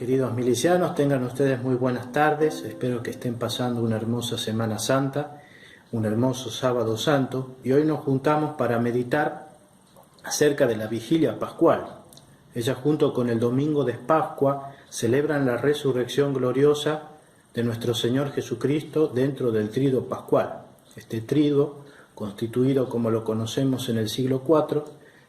Queridos milicianos, tengan ustedes muy buenas tardes. Espero que estén pasando una hermosa Semana Santa, un hermoso Sábado Santo, y hoy nos juntamos para meditar acerca de la Vigilia Pascual. Ella, junto con el Domingo de Pascua, celebran la resurrección gloriosa de nuestro Señor Jesucristo dentro del Triduo Pascual. Este Triduo, constituido como lo conocemos en el siglo IV,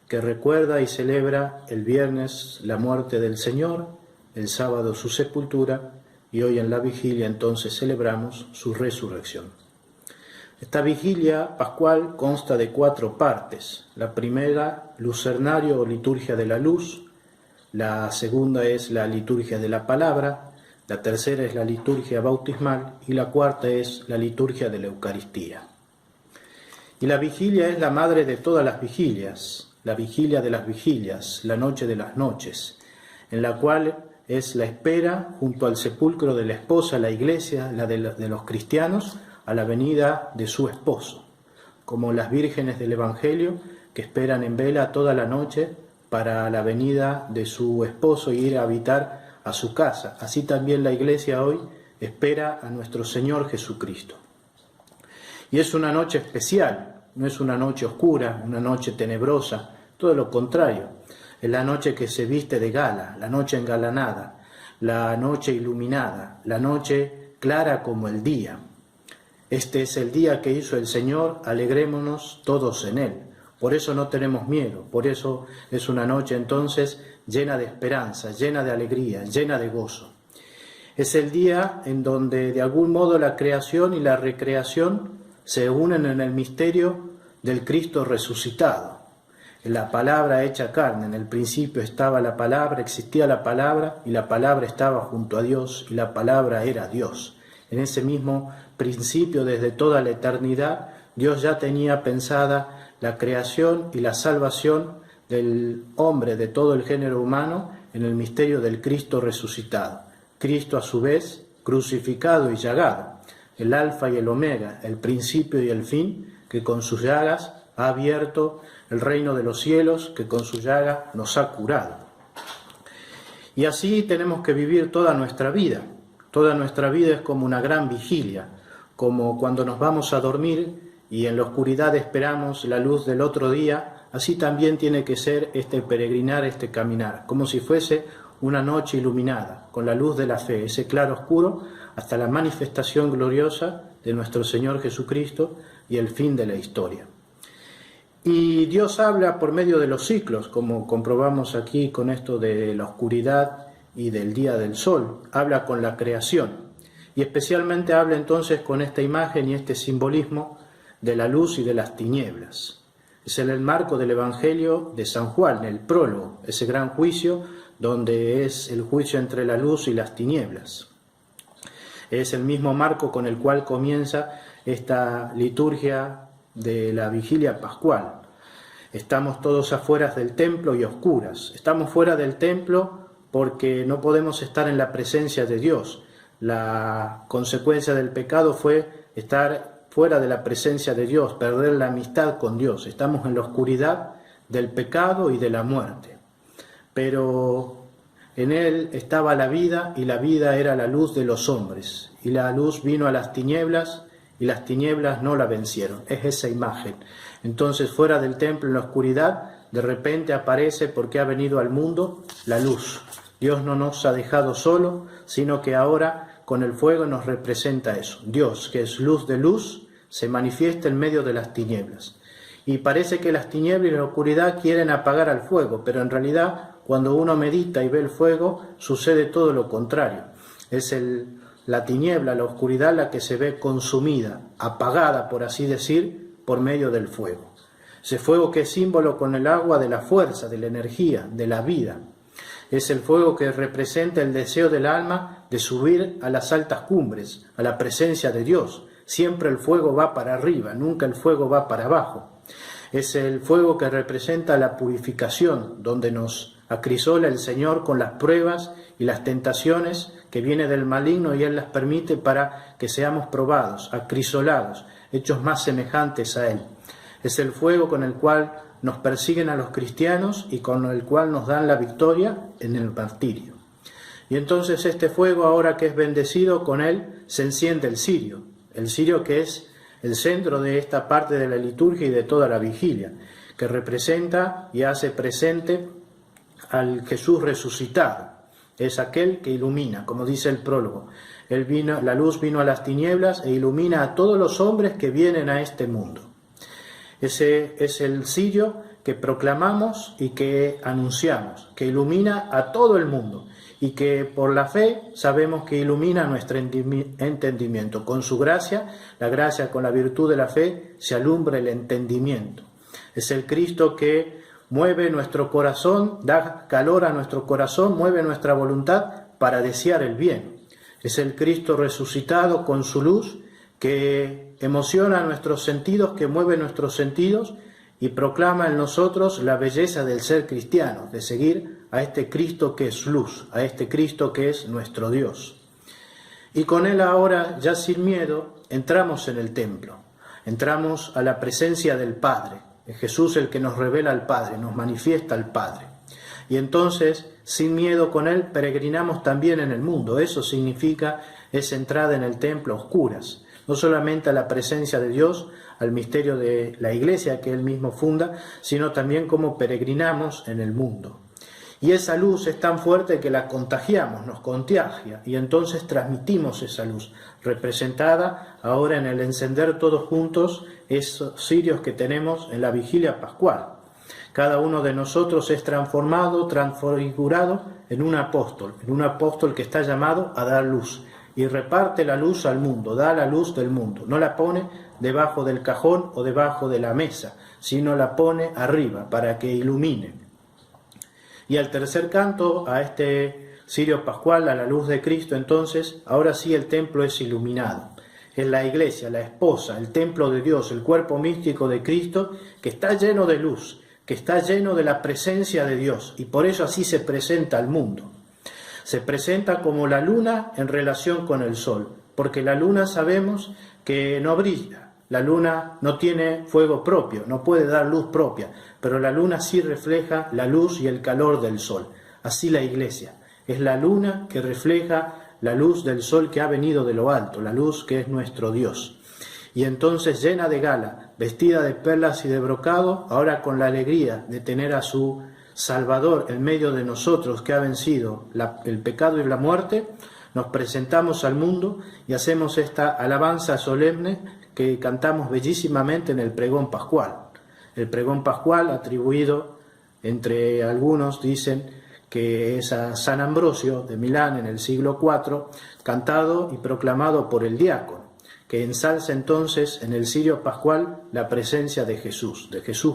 que recuerda y celebra el viernes la muerte del Señor, el sábado su sepultura, y hoy en la vigilia entonces celebramos su resurrección. Esta vigilia pascual consta de 4 partes. La primera, lucernario o liturgia de la luz. La segunda es la liturgia de la palabra. La tercera es la liturgia bautismal. Y la cuarta es la liturgia de la Eucaristía. Y la vigilia es la madre de todas las vigilias, la vigilia de las vigilias, la noche de las noches, en la cual es la espera junto al sepulcro de la esposa, la iglesia, la de los cristianos, a la venida de su esposo, como las vírgenes del Evangelio que esperan en vela toda la noche para la venida de su esposo e ir a habitar a su casa. Así también la iglesia hoy espera a nuestro Señor Jesucristo. Y es una noche especial, no es una noche oscura, una noche tenebrosa, todo lo contrario. Es la noche que se viste de gala, la noche engalanada, la noche iluminada, la noche clara como el día. Este es el día que hizo el Señor, alegrémonos todos en Él. Por eso no tenemos miedo, por eso es una noche entonces llena de esperanza, llena de alegría, llena de gozo. Es el día en donde de algún modo la creación y la recreación se unen en el misterio del Cristo resucitado. La palabra hecha carne, en el principio estaba la palabra, existía la palabra, y la palabra estaba junto a Dios, y la palabra era Dios. En ese mismo principio, desde toda la eternidad, Dios ya tenía pensada la creación y la salvación del hombre, de todo el género humano, en el misterio del Cristo resucitado. Cristo, a su vez, crucificado y llagado, el alfa y el omega, el principio y el fin, que con sus llagas ha abierto el reino de los cielos, que con su llaga nos ha curado. Y así tenemos que vivir toda nuestra vida. Toda nuestra vida es como una gran vigilia, como cuando nos vamos a dormir y en la oscuridad esperamos la luz del otro día. Así también tiene que ser este peregrinar, este caminar, como si fuese una noche iluminada, con la luz de la fe, ese claro oscuro, hasta la manifestación gloriosa de nuestro Señor Jesucristo y el fin de la historia. Y Dios habla por medio de los ciclos, como comprobamos aquí con esto de la oscuridad y del día del sol. Habla con la creación y especialmente habla entonces con esta imagen y este simbolismo de la luz y de las tinieblas. Es en el marco del Evangelio de San Juan, el prólogo, ese gran juicio donde es el juicio entre la luz y las tinieblas. Es el mismo marco con el cual comienza esta liturgia de la vigilia pascual. Estamos todos afuera del templo y a oscuras. Estamos fuera del templo porque no podemos estar en la presencia de Dios. La consecuencia del pecado fue estar fuera de la presencia de Dios, perder la amistad con Dios. Estamos en la oscuridad del pecado y de la muerte. Pero en Él estaba la vida, y la vida era la luz de los hombres. Y la luz vino a las tinieblas, y las tinieblas no la vencieron. Es esa imagen. Entonces, fuera del templo, en la oscuridad, de repente aparece, porque ha venido al mundo, la luz. Dios no nos ha dejado solo, sino que ahora con el fuego nos representa eso. Dios, que es luz de luz, se manifiesta en medio de las tinieblas. Y parece que las tinieblas y la oscuridad quieren apagar al fuego, pero en realidad, cuando uno medita y ve el fuego, sucede todo lo contrario. Es la tiniebla, la oscuridad, la que se ve consumida, apagada, por así decir, por medio del fuego. Ese fuego que es símbolo con el agua de la fuerza, de la energía, de la vida. Es el fuego que representa el deseo del alma de subir a las altas cumbres, a la presencia de Dios. Siempre el fuego va para arriba, nunca el fuego va para abajo. Es el fuego que representa la purificación, donde nos acrisola el Señor con las pruebas y las tentaciones que viene del maligno, y Él las permite para que seamos probados, acrisolados, hechos más semejantes a Él. Es el fuego con el cual nos persiguen a los cristianos y con el cual nos dan la victoria en el martirio. Y entonces este fuego, ahora que es bendecido, con él se enciende el cirio que es el centro de esta parte de la liturgia y de toda la vigilia, que representa y hace presente al Jesús resucitado. Es aquel que ilumina, como dice el prólogo. La luz vino a las tinieblas e ilumina a todos los hombres que vienen a este mundo. Ese es el cirio que proclamamos y que anunciamos, que ilumina a todo el mundo y que por la fe sabemos que ilumina nuestro entendimiento. Con su gracia, la gracia con la virtud de la fe, se alumbra el entendimiento. Es el Cristo que mueve nuestro corazón, da calor a nuestro corazón, mueve nuestra voluntad para desear el bien. Es el Cristo resucitado con su luz que emociona nuestros sentidos, que mueve nuestros sentidos y proclama en nosotros la belleza del ser cristiano, de seguir a este Cristo que es luz, a este Cristo que es nuestro Dios. Y con él ahora, ya sin miedo, entramos en el templo, entramos a la presencia del Padre. Es Jesús el que nos revela al Padre, nos manifiesta al Padre. Y entonces, sin miedo con él, peregrinamos también en el mundo. Eso significa esa entrada en el templo a oscuras. No solamente a la presencia de Dios, al misterio de la iglesia que él mismo funda, sino también como peregrinamos en el mundo. Y esa luz es tan fuerte que la contagiamos, nos contagia, y entonces transmitimos esa luz, representada ahora en el encender todos juntos esos cirios que tenemos en la vigilia pascual. Cada uno de nosotros es transformado, transfigurado en un apóstol que está llamado a dar luz, y reparte la luz al mundo, da la luz del mundo, no la pone debajo del cajón o debajo de la mesa, sino la pone arriba para que ilumine. Y al tercer canto, a este cirio pascual, a la luz de Cristo, entonces, ahora sí el templo es iluminado. Es la iglesia, la esposa, el templo de Dios, el cuerpo místico de Cristo, que está lleno de luz, que está lleno de la presencia de Dios, y por eso así se presenta al mundo. Se presenta como la luna en relación con el sol, porque la luna sabemos que no brilla, la luna no tiene fuego propio, no puede dar luz propia, pero la luna sí refleja la luz y el calor del sol. Así la iglesia, es la luna que refleja la luz del sol que ha venido de lo alto, la luz que es nuestro Dios. Y entonces, llena de gala, vestida de perlas y de brocado, ahora con la alegría de tener a su Salvador en medio de nosotros, que ha vencido el pecado y la muerte, nos presentamos al mundo y hacemos esta alabanza solemne que cantamos bellísimamente en el pregón pascual. El pregón pascual, atribuido, entre algunos dicen que es a San Ambrosio de Milán en el siglo IV, cantado y proclamado por el diácono, que ensalza entonces en el cirio pascual la presencia de Jesús,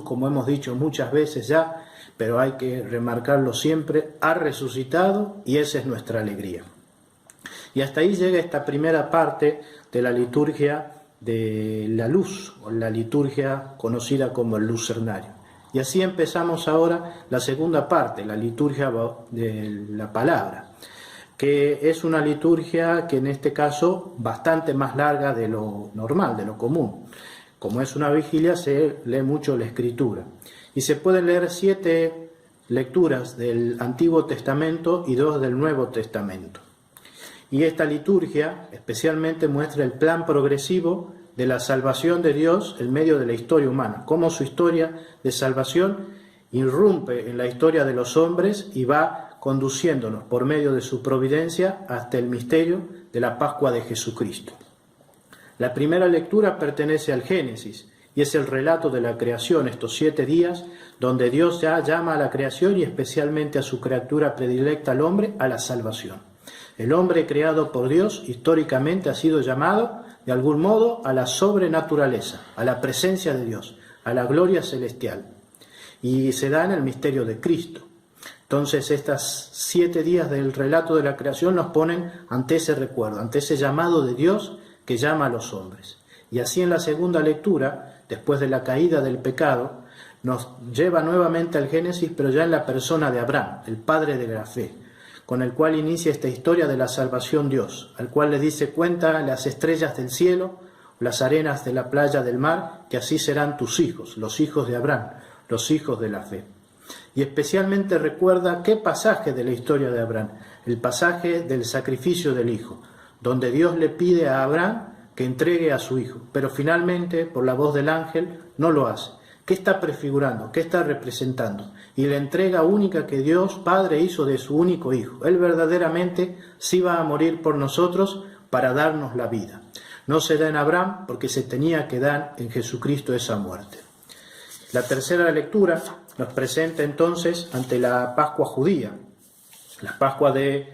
como hemos dicho muchas veces ya, pero hay que remarcarlo siempre, ha resucitado y esa es nuestra alegría. Y hasta ahí llega esta primera parte de la liturgia de la luz, o la liturgia conocida como el lucernario. Y así empezamos ahora la segunda parte, la liturgia de la palabra, que es una liturgia que en este caso bastante más larga de lo normal, de lo común. Como es una vigilia, se lee mucho la Escritura. Y se pueden leer 7 lecturas del Antiguo Testamento y 2 del Nuevo Testamento. Y esta liturgia especialmente muestra el plan progresivo de la salvación de Dios en medio de la historia humana, cómo su historia de salvación irrumpe en la historia de los hombres y va conduciéndonos por medio de su providencia hasta el misterio de la Pascua de Jesucristo. La primera lectura pertenece al Génesis y es el relato de la creación, estos 7 días donde Dios ya llama a la creación y especialmente a su criatura predilecta, al hombre, a la salvación. El hombre creado por Dios históricamente ha sido llamado de algún modo a la sobrenaturaleza, a la presencia de Dios, a la gloria celestial. Y se da en el misterio de Cristo. Entonces, estas 7 días del relato de la creación nos ponen ante ese recuerdo, ante ese llamado de Dios que llama a los hombres. Y así en la segunda lectura, después de la caída del pecado, nos lleva nuevamente al Génesis, pero ya en la persona de Abraham, el padre de la fe, con el cual inicia esta historia de la salvación Dios, al cual le dice: cuenta las estrellas del cielo, las arenas de la playa del mar, que así serán tus hijos, los hijos de Abraham, los hijos de la fe. Y especialmente recuerda qué pasaje de la historia de Abraham, el pasaje del sacrificio del hijo, donde Dios le pide a Abraham que entregue a su hijo, pero finalmente, por la voz del ángel, no lo hace. ¿Qué está prefigurando? ¿Qué está representando? Y la entrega única que Dios Padre hizo de su único hijo. Él verdaderamente sí va a morir por nosotros para darnos la vida. No se da en Abraham porque se tenía que dar en Jesucristo esa muerte. La tercera lectura nos presenta entonces ante la Pascua judía, la Pascua del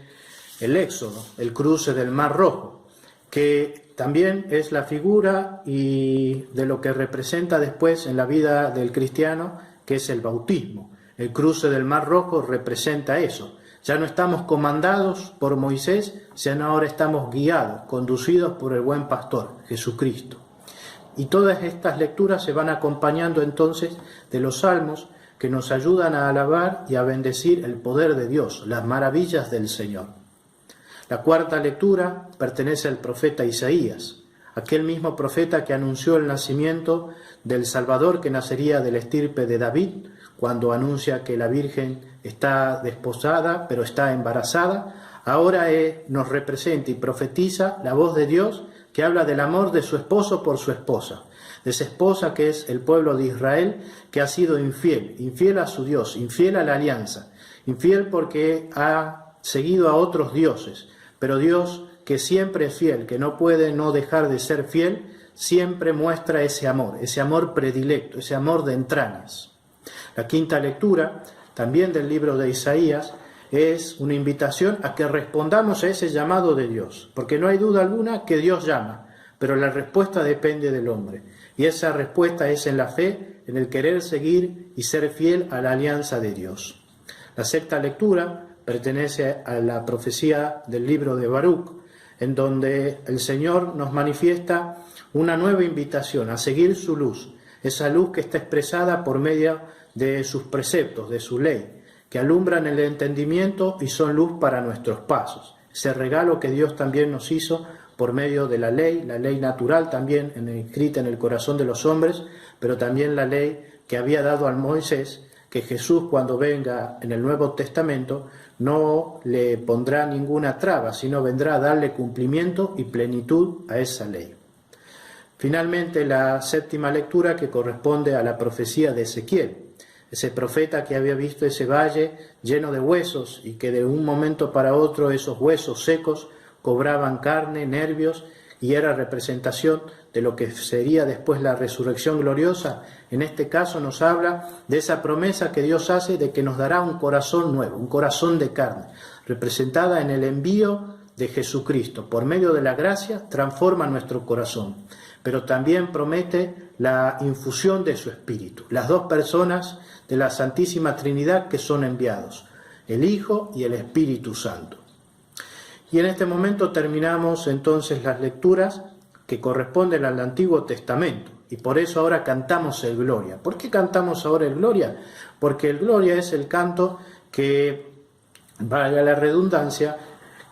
Éxodo, el cruce del Mar Rojo, que también es la figura y de lo que representa después en la vida del cristiano, que es el bautismo. El cruce del Mar Rojo representa eso. Ya no estamos comandados por Moisés, sino ahora estamos guiados, conducidos por el buen pastor, Jesucristo. Y todas estas lecturas se van acompañando entonces de los salmos que nos ayudan a alabar y a bendecir el poder de Dios, las maravillas del Señor. La cuarta lectura pertenece al profeta Isaías, aquel mismo profeta que anunció el nacimiento del Salvador que nacería de la estirpe de David, cuando anuncia que la Virgen está desposada, pero está embarazada. Ahora nos representa y profetiza la voz de Dios que habla del amor de su esposo por su esposa, de esa esposa que es el pueblo de Israel, que ha sido infiel a su Dios, infiel a la alianza, infiel porque ha seguido a otros dioses, pero Dios, que siempre es fiel, que no puede no dejar de ser fiel, siempre muestra ese amor predilecto, ese amor de entrañas. La quinta lectura, también del libro de Isaías, es una invitación a que respondamos a ese llamado de Dios, porque no hay duda alguna que Dios llama, pero la respuesta depende del hombre, y esa respuesta es en la fe, en el querer seguir y ser fiel a la alianza de Dios. La sexta lectura pertenece a la profecía del libro de Baruch, en donde el Señor nos manifiesta una nueva invitación a seguir su luz, esa luz que está expresada por medio de sus preceptos, de su ley, que alumbran el entendimiento y son luz para nuestros pasos. Ese regalo que Dios también nos hizo por medio de la ley natural también escrita en el corazón de los hombres, pero también la ley que había dado a Moisés, que Jesús cuando venga en el Nuevo Testamento no le pondrá ninguna traba, sino vendrá a darle cumplimiento y plenitud a esa ley. Finalmente, la séptima lectura, que corresponde a la profecía de Ezequiel, ese profeta que había visto ese valle lleno de huesos y que de un momento para otro esos huesos secos cobraban carne, nervios, y era representación de lo que sería después la resurrección gloriosa. En este caso nos habla de esa promesa que Dios hace de que nos dará un corazón nuevo, un corazón de carne, representada en el envío de Jesucristo. Por medio de la gracia transforma nuestro corazón, pero también promete la infusión de su Espíritu. Las dos personas de la Santísima Trinidad que son enviados, el Hijo y el Espíritu Santo. Y en este momento terminamos entonces las lecturas que corresponden al Antiguo Testamento. Y por eso ahora cantamos el Gloria. ¿Por qué cantamos ahora el Gloria? Porque el Gloria es el canto que, valga la redundancia,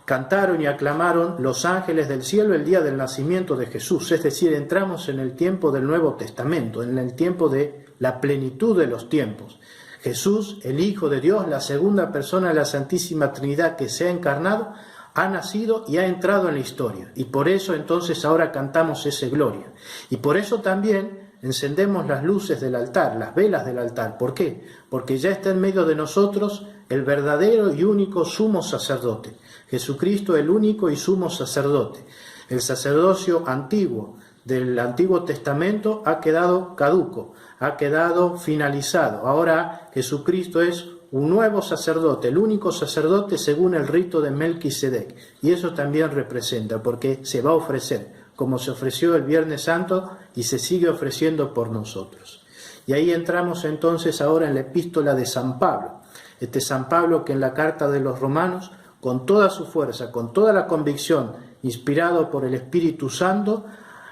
cantaron y aclamaron los ángeles del cielo el día del nacimiento de Jesús. Es decir, entramos en el tiempo del Nuevo Testamento, en el tiempo de la plenitud de los tiempos. Jesús, el Hijo de Dios, la segunda persona de la Santísima Trinidad que se ha encarnado, ha nacido y ha entrado en la historia. Y por eso entonces ahora cantamos ese Gloria. Y por eso también encendemos las luces del altar, las velas del altar. ¿Por qué? Porque ya está en medio de nosotros el verdadero y único sumo sacerdote. Jesucristo, el único y sumo sacerdote. El sacerdocio antiguo del Antiguo Testamento ha quedado caduco, ha quedado finalizado. Ahora Jesucristo es un nuevo sacerdote, el único sacerdote según el rito de Melquisedec. Y eso también representa, porque se va a ofrecer, como se ofreció el Viernes Santo y se sigue ofreciendo por nosotros. Y ahí entramos entonces ahora en la epístola de San Pablo. Este San Pablo que en la carta de los Romanos, con toda su fuerza, con toda la convicción, inspirado por el Espíritu Santo,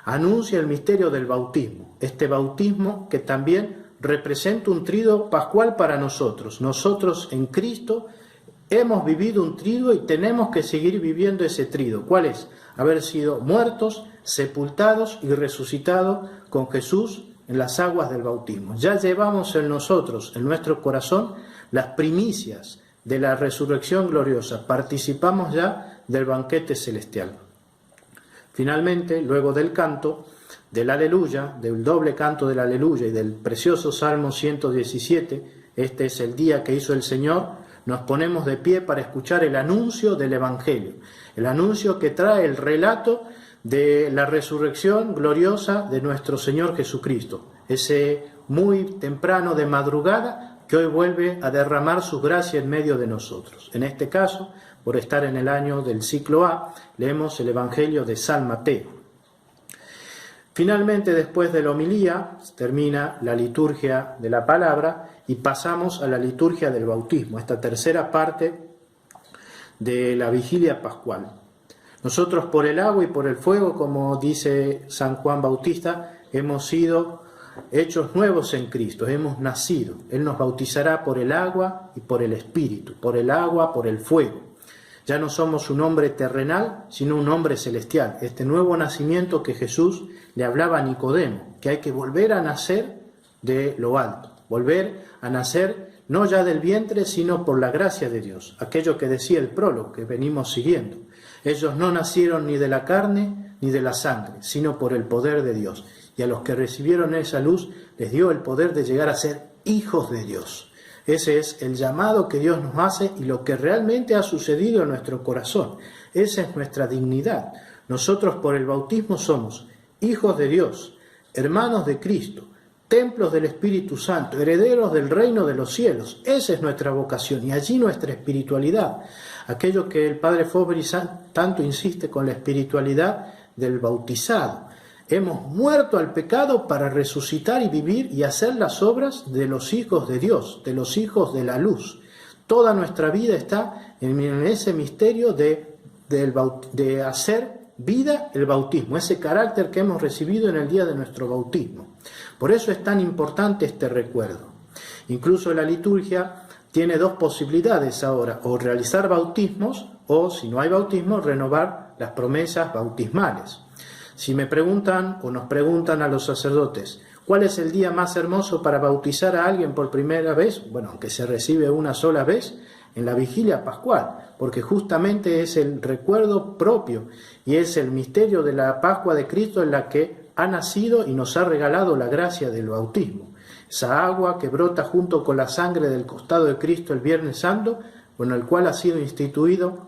anuncia el misterio del bautismo. Este bautismo que también representa un trido pascual para nosotros. Nosotros en Cristo hemos vivido un trido y tenemos que seguir viviendo ese trido. ¿Cuál es? Haber sido muertos, sepultados y resucitados con Jesús en las aguas del bautismo. Ya llevamos en nosotros, en nuestro corazón, las primicias de la resurrección gloriosa, participamos ya del banquete celestial. Finalmente, luego del canto del aleluya, del doble canto del aleluya y del precioso Salmo 117, este es el día que hizo el Señor, nos ponemos de pie para escuchar el anuncio del Evangelio, el anuncio que trae el relato de la resurrección gloriosa de nuestro Señor Jesucristo, ese muy temprano de madrugada que hoy vuelve a derramar su gracia en medio de nosotros. En este caso, por estar en el año del ciclo A, leemos el Evangelio de San Mateo. Finalmente, después de la homilía, termina la liturgia de la palabra y pasamos a la liturgia del bautismo, esta tercera parte de la vigilia pascual. Nosotros por el agua y por el fuego, como dice San Juan Bautista, hemos sido hechos nuevos en Cristo, hemos nacido. Él nos bautizará por el agua y por el Espíritu, por el agua, por el fuego. Ya no somos un hombre terrenal, sino un hombre celestial. Este nuevo nacimiento que Jesús le hablaba a Nicodemo, que hay que volver a nacer de lo alto, volver a nacer no ya del vientre, sino por la gracia de Dios. Aquello que decía el prólogo que venimos siguiendo. Ellos no nacieron ni de la carne ni de la sangre, sino por el poder de Dios. Y a los que recibieron esa luz les dio el poder de llegar a ser hijos de Dios. Ese es el llamado que Dios nos hace y lo que realmente ha sucedido en nuestro corazón. Esa es nuestra dignidad. Nosotros por el bautismo somos hijos de Dios, hermanos de Cristo, templos del Espíritu Santo, herederos del reino de los cielos. Esa es nuestra vocación y allí nuestra espiritualidad. Aquello que el Padre Fóbri tanto insiste con la espiritualidad del bautizado. Hemos muerto al pecado para resucitar y vivir y hacer las obras de los hijos de Dios, de los hijos de la luz. Toda nuestra vida está en ese misterio de hacer vida el bautismo, ese carácter que hemos recibido en el día de nuestro bautismo. Por eso es tan importante este recuerdo. Incluso la liturgia tiene dos posibilidades ahora, o realizar bautismos o, si no hay bautismo, renovar las promesas bautismales. Si me preguntan o nos preguntan a los sacerdotes, ¿cuál es el día más hermoso para bautizar a alguien por primera vez? Bueno, aunque se recibe una sola vez, en la vigilia pascual, porque justamente es el recuerdo propio y es el misterio de la Pascua de Cristo en la que ha nacido y nos ha regalado la gracia del bautismo. Esa agua que brota junto con la sangre del costado de Cristo el Viernes Santo, con el cual ha sido instituido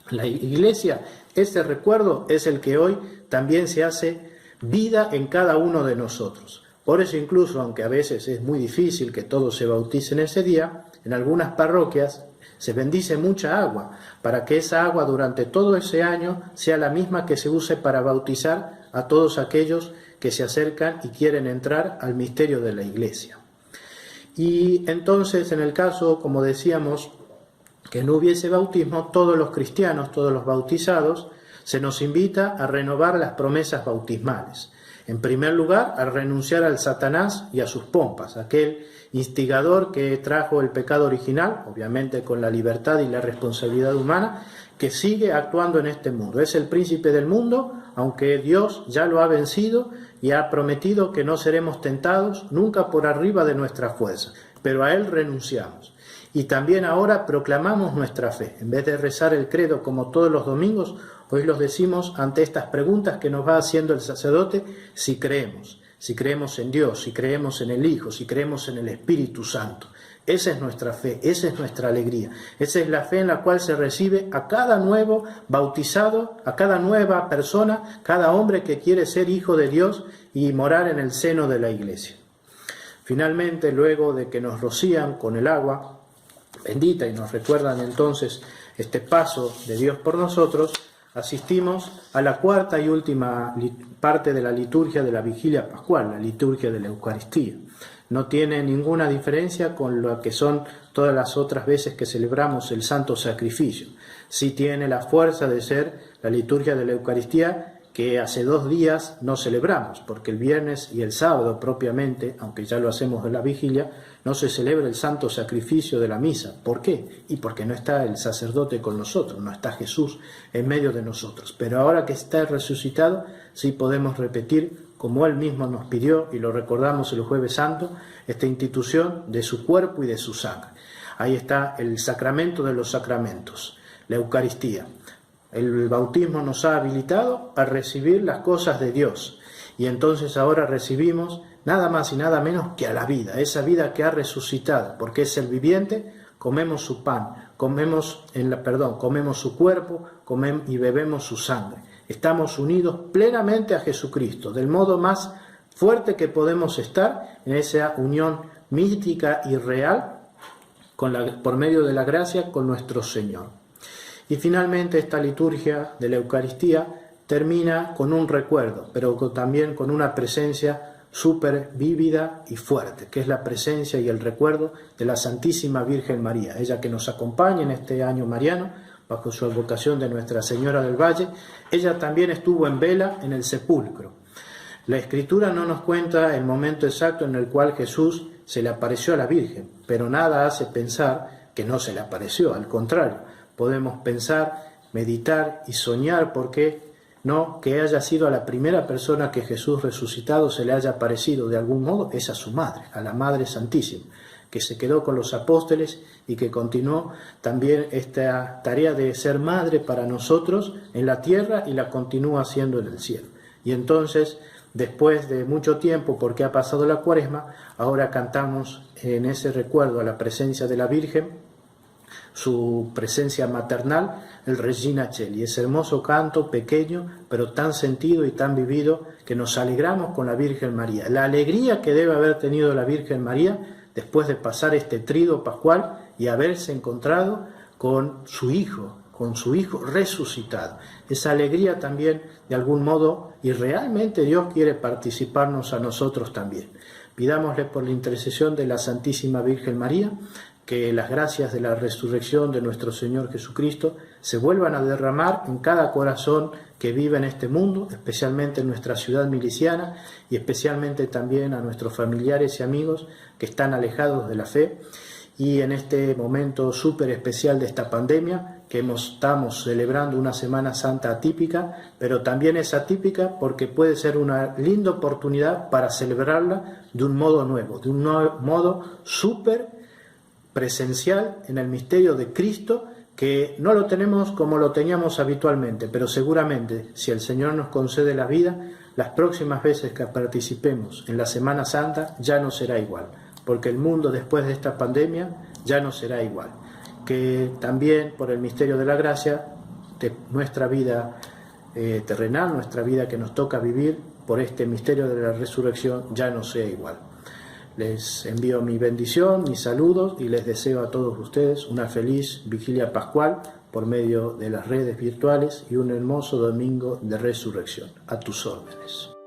la Iglesia, ese recuerdo es el que hoy también se hace vida en cada uno de nosotros. Por eso incluso, aunque a veces es muy difícil que todos se bauticen ese día, en algunas parroquias se bendice mucha agua, para que esa agua durante todo ese año sea la misma que se use para bautizar a todos aquellos que se acercan y quieren entrar al misterio de la Iglesia. Y entonces, en el caso, como decíamos, que no hubiese bautismo, todos los cristianos, todos los bautizados, se nos invita a renovar las promesas bautismales. En primer lugar, a renunciar al Satanás y a sus pompas, aquel instigador que trajo el pecado original, obviamente con la libertad y la responsabilidad humana, que sigue actuando en este mundo. Es el príncipe del mundo, aunque Dios ya lo ha vencido y ha prometido que no seremos tentados nunca por arriba de nuestra fuerza, pero a él renunciamos. Y también ahora proclamamos nuestra fe. En vez de rezar el credo como todos los domingos, hoy los decimos ante estas preguntas que nos va haciendo el sacerdote, si creemos en Dios, si creemos en el Hijo, si creemos en el Espíritu Santo. Esa es nuestra fe, esa es nuestra alegría. Esa es la fe en la cual se recibe a cada nuevo bautizado, a cada nueva persona, cada hombre que quiere ser hijo de Dios y morar en el seno de la Iglesia. Finalmente, luego de que nos rocían con el agua bendita y nos recuerdan entonces este paso de Dios por nosotros, asistimos a la cuarta y última parte de la liturgia de la vigilia pascual, la liturgia de la Eucaristía. No tiene ninguna diferencia con lo que son todas las otras veces que celebramos el Santo Sacrificio. Sí tiene la fuerza de ser la liturgia de la Eucaristía que hace 2 días no celebramos, porque el viernes y el sábado propiamente, aunque ya lo hacemos en la vigilia, no se celebra el santo sacrificio de la misa. ¿Por qué? Y porque no está el sacerdote con nosotros, no está Jesús en medio de nosotros. Pero ahora que está resucitado, sí podemos repetir, como Él mismo nos pidió, y lo recordamos el Jueves Santo, esta institución de su cuerpo y de su sangre. Ahí está el sacramento de los sacramentos, la Eucaristía. El bautismo nos ha habilitado a recibir las cosas de Dios. Y entonces ahora recibimos nada más y nada menos que a la vida, esa vida que ha resucitado, porque es el viviente. Comemos su pan, comemos su cuerpo, comemos y bebemos su sangre. Estamos unidos plenamente a Jesucristo, del modo más fuerte que podemos estar en esa unión mística y real por medio de la gracia con nuestro Señor. Y finalmente esta liturgia de la Eucaristía termina con un recuerdo, pero también con una presencia súper vívida y fuerte, que es la presencia y el recuerdo de la Santísima Virgen María, ella que nos acompaña en este año mariano, bajo su advocación de Nuestra Señora del Valle. Ella también estuvo en vela en el sepulcro. La Escritura no nos cuenta el momento exacto en el cual Jesús se le apareció a la Virgen, pero nada hace pensar que no se le apareció, al contrario, podemos pensar, meditar y soñar porque no que haya sido a la primera persona que Jesús resucitado se le haya aparecido de algún modo, es a su madre, a la Madre Santísima, que se quedó con los apóstoles y que continuó también esta tarea de ser madre para nosotros en la tierra y la continúa haciendo en el cielo. Y entonces, después de mucho tiempo, porque ha pasado la Cuaresma, ahora cantamos en ese recuerdo a la presencia de la Virgen, su presencia maternal, el Regina Coeli, ese hermoso canto pequeño, pero tan sentido y tan vivido, que nos alegramos con la Virgen María. La alegría que debe haber tenido la Virgen María después de pasar este tríodo pascual y haberse encontrado con su Hijo resucitado. Esa alegría también, de algún modo, y realmente Dios quiere participarnos a nosotros también. Pidámosle por la intercesión de la Santísima Virgen María, que las gracias de la resurrección de nuestro Señor Jesucristo se vuelvan a derramar en cada corazón que vive en este mundo, especialmente en nuestra ciudad miliciana y especialmente también a nuestros familiares y amigos que están alejados de la fe. Y en este momento súper especial de esta pandemia, que estamos celebrando una Semana Santa atípica, pero también es atípica porque puede ser una linda oportunidad para celebrarla de un modo nuevo, de un modo súper presencial en el misterio de Cristo, que no lo tenemos como lo teníamos habitualmente, pero seguramente, si el Señor nos concede la vida, las próximas veces que participemos en la Semana Santa ya no será igual, porque el mundo después de esta pandemia ya no será igual. Que también por el misterio de la gracia, de nuestra vida terrenal, nuestra vida que nos toca vivir, por este misterio de la resurrección ya no sea igual. Les envío mi bendición, mis saludos y les deseo a todos ustedes una feliz vigilia pascual por medio de las redes virtuales y un hermoso domingo de resurrección. A tus órdenes.